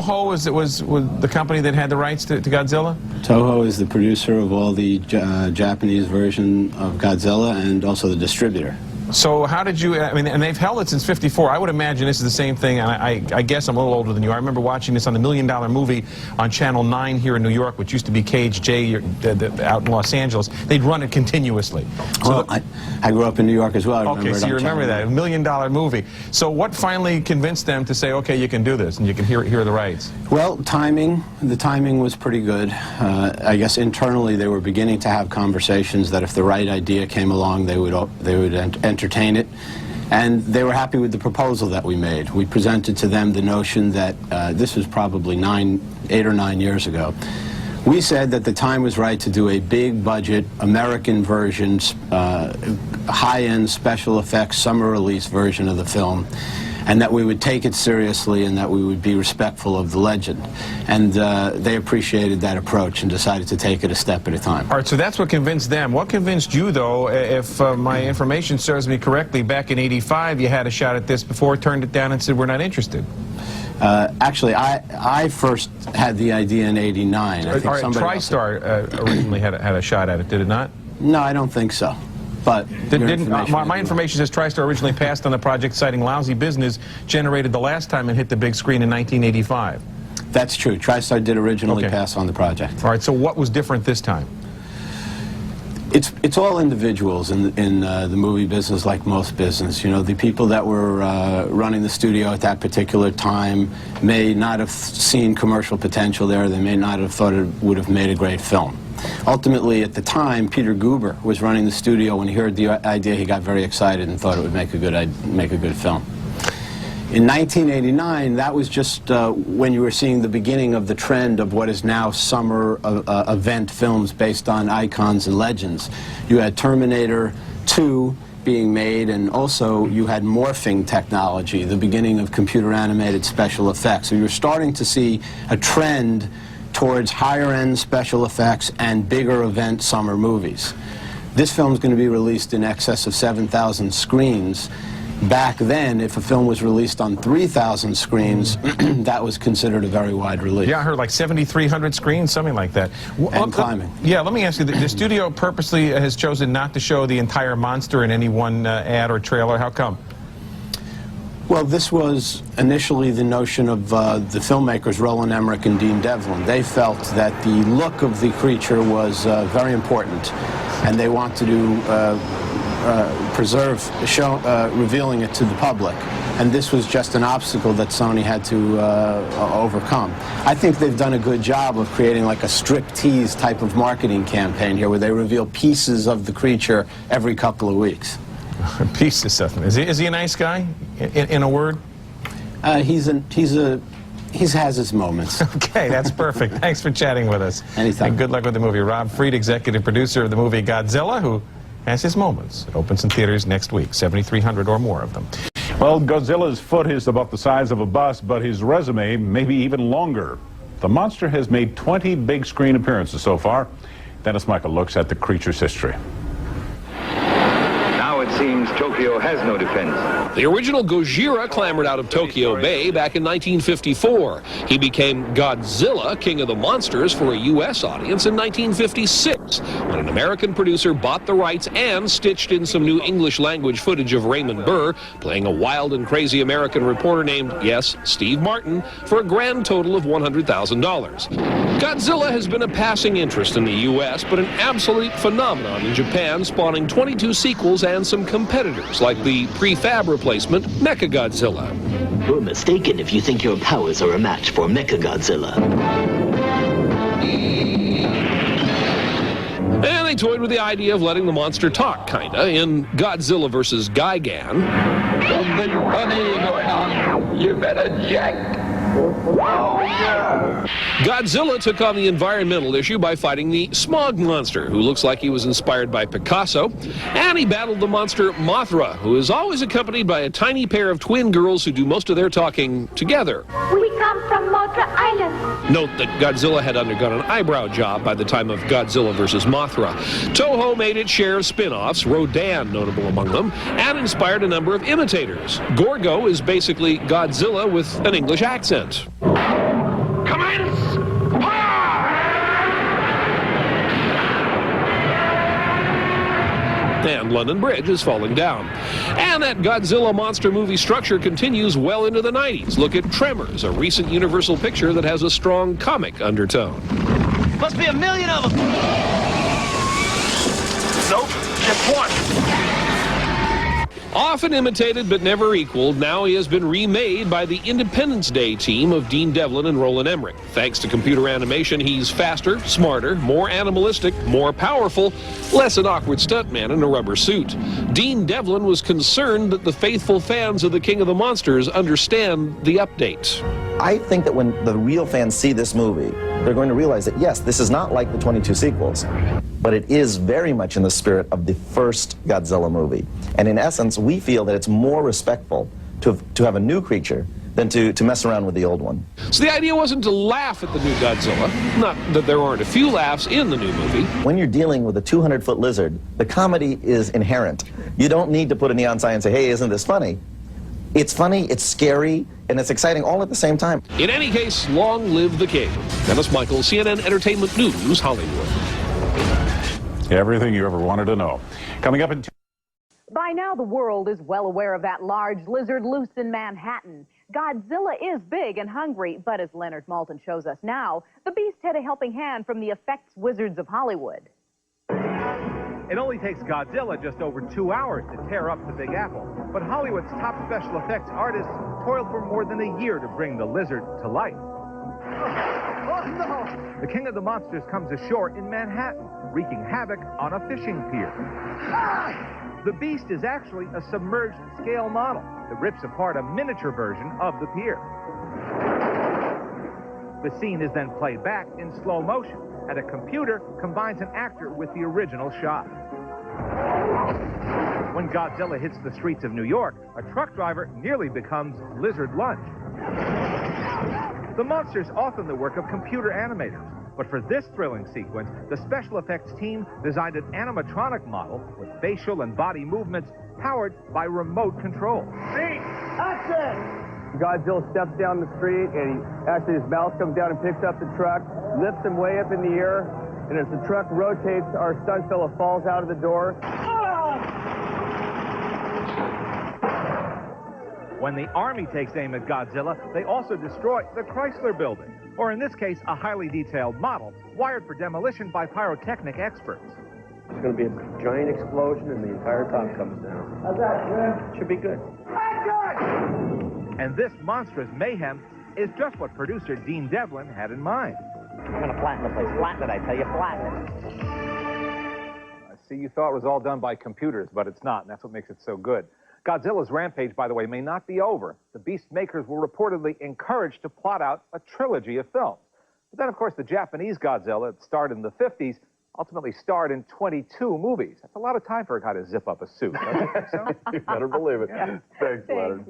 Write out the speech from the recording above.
Toho was the company that had the rights to Godzilla? Toho is the producer of all the Japanese version of Godzilla and also the distributor. So how did you, I mean, and they've held it since '54. I would imagine this is the same thing, and I guess I'm a little older than you. I remember watching this on the $1 Million Movie on Channel 9 here in New York, which used to be KHJ out in Los Angeles. They'd run it continuously. So well, I grew up in New York as well. Okay, so you remember that, $1 Million Movie. So what finally convinced them to say, okay, you can do this, and you can hear the rights? Well, timing. The timing was pretty good. I guess internally they were beginning to have conversations that if the right idea came along, they would entertain it, and they were happy with the proposal that we made. We presented to them the notion that this was probably 8 or 9 years ago. We said that the time was right to do a big budget American version, high-end special effects summer release version of the film, and that we would take it seriously and that we would be respectful of the legend. And they appreciated that approach and decided to take it a step at a time. All right, so that's what convinced them. What convinced you, though, if my information serves me correctly, back in '85 you had a shot at this before, turned it down and said, we're not interested? Actually, I first had the idea in '89. All right, TriStar originally had a shot at it, did it not? No, I don't think so. But my information says TriStar originally passed on the project, citing lousy business generated the last time it hit the big screen in 1985. That's true. TriStar did originally pass on the project. All right, so what was different this time? It's all individuals in the movie business, like most business. You know, the people that were running the studio at that particular time may not have seen commercial potential there. They may not have thought it would have made a great film. Ultimately, at the time, Peter Guber was running the studio. When he heard the idea, he got very excited and thought it would make a good film. In 1989, that was just when you were seeing the beginning of the trend of what is now summer event films based on icons and legends. You had Terminator 2 being made, and also you had morphing technology, the beginning of computer animated special effects. So you're starting to see a trend towards higher-end special effects and bigger event summer movies. This film is going to be released in excess of 7,000 screens. Back then, if a film was released on 3,000 screens, that was considered a very wide release. Yeah, I heard like 7,300 screens, something like that. And climbing. Yeah, let me ask you, the studio purposely has chosen not to show the entire monster in any one ad or trailer. How come? Well, this was initially the notion of the filmmakers Roland Emmerich and Dean Devlin. They felt that the look of the creature was very important, and they wanted to preserve revealing it to the public. And this was just an obstacle that Sony had to overcome. I think they've done a good job of creating like a striptease type of marketing campaign here, where they reveal pieces of the creature every couple of weeks. Pieces of him. Is he a nice guy, in a word? He has his moments. Okay, that's perfect. Thanks for chatting with us. Anytime. And good luck with the movie. Rob Fried, executive producer of the movie Godzilla, who has his moments. It opens in theaters next week, 7,300 or more of them. Well, Godzilla's foot is about the size of a bus, but his resume may be even longer. The monster has made 20 big screen appearances so far. Dennis Michael looks at the creature's history. It seems Tokyo has no defense. The original Gojira clambered out of Tokyo Bay back in 1954. He became Godzilla, king of the monsters, for a U.S. audience in 1956, when an American producer bought the rights and stitched in some new English-language footage of Raymond Burr playing a wild and crazy American reporter named, yes, Steve Martin, for a grand total of $100,000. Godzilla has been a passing interest in the U.S., but an absolute phenomenon in Japan, spawning 22 sequels and some competitors, like the prefab replacement Mechagodzilla. You're mistaken if you think your powers are a match for Mechagodzilla. And they toyed with the idea of letting the monster talk, kinda, in Godzilla vs. Gigan. Something funny going on. You better check. Godzilla took on the environmental issue by fighting the smog monster, who looks like he was inspired by Picasso, and he battled the monster Mothra, who is always accompanied by a tiny pair of twin girls who do most of their talking together. We come from Mothra Island. Note that Godzilla had undergone an eyebrow job by the time of Godzilla vs. Mothra. Toho made its share of spin-offs, Rodan notable among them, and inspired a number of imitators. Gorgo is basically Godzilla with an English accent. Commence! And London Bridge is falling down. And that Godzilla monster movie structure continues well into the 90s. Look at Tremors, a recent Universal picture that has a strong comic undertone. Must be a million of them. Nope, just one. Often imitated but never equaled, now he has been remade by the Independence Day team of Dean Devlin and Roland Emmerich. Thanks to computer animation, he's faster, smarter, more animalistic, more powerful, less an awkward stuntman in a rubber suit. Dean Devlin was concerned that the faithful fans of the King of the Monsters understand the update. I think that when the real fans see this movie, they're going to realize that, yes, this is not like the 22 sequels, but it is very much in the spirit of the first Godzilla movie. And in essence, we feel that it's more respectful to have a new creature than to mess around with the old one. So the idea wasn't to laugh at the new Godzilla, not that there aren't a few laughs in the new movie. When you're dealing with a 200-foot lizard, the comedy is inherent. You don't need to put a neon sign and say, hey, isn't this funny? It's funny, it's scary, and it's exciting all at the same time. In any case, long live the king. Dennis Michael, CNN Entertainment News, Hollywood. Everything you ever wanted to know. Coming up in... By now, the world is well aware of that large lizard loose in Manhattan. Godzilla is big and hungry, but as Leonard Maltin shows us now, the beast had a helping hand from the effects wizards of Hollywood. It only takes Godzilla just over 2 hours to tear up the Big Apple. But Hollywood's top special effects artists toiled for more than a year to bring the lizard to life. Oh, no! The King of the Monsters comes ashore in Manhattan, wreaking havoc on a fishing pier. The beast is actually a submerged scale model that rips apart a miniature version of the pier. The scene is then played back in slow motion, and a computer combines an actor with the original shot. When Godzilla hits the streets of New York, a truck driver nearly becomes Lizard Lunch. The monster is often the work of computer animators, but for this thrilling sequence, the special effects team designed an animatronic model with facial and body movements powered by remote control. Action! Godzilla steps down the street, and his mouth comes down and picks up the truck, lifts him way up in the air, and as the truck rotates, our stunt fella falls out of the door. When the army takes aim at Godzilla, they also destroy the Chrysler Building, or in this case, a highly detailed model wired for demolition by pyrotechnic experts. There's going to be a giant explosion, and the entire top comes down. How's that, Jim? Should be good. And this monstrous mayhem is just what producer Dean Devlin had in mind. I'm going to flatten the place. Flatten it, I tell you, flatten it. I see you thought it was all done by computers, but it's not, and that's what makes it so good. Godzilla's rampage, by the way, may not be over. The Beast makers were reportedly encouraged to plot out a trilogy of films. But then, of course, the Japanese Godzilla, that starred in the 50s, ultimately starred in 22 movies. That's a lot of time for a guy to zip up a suit, don't you think so? You better believe it. Yeah. Thanks, Leonard.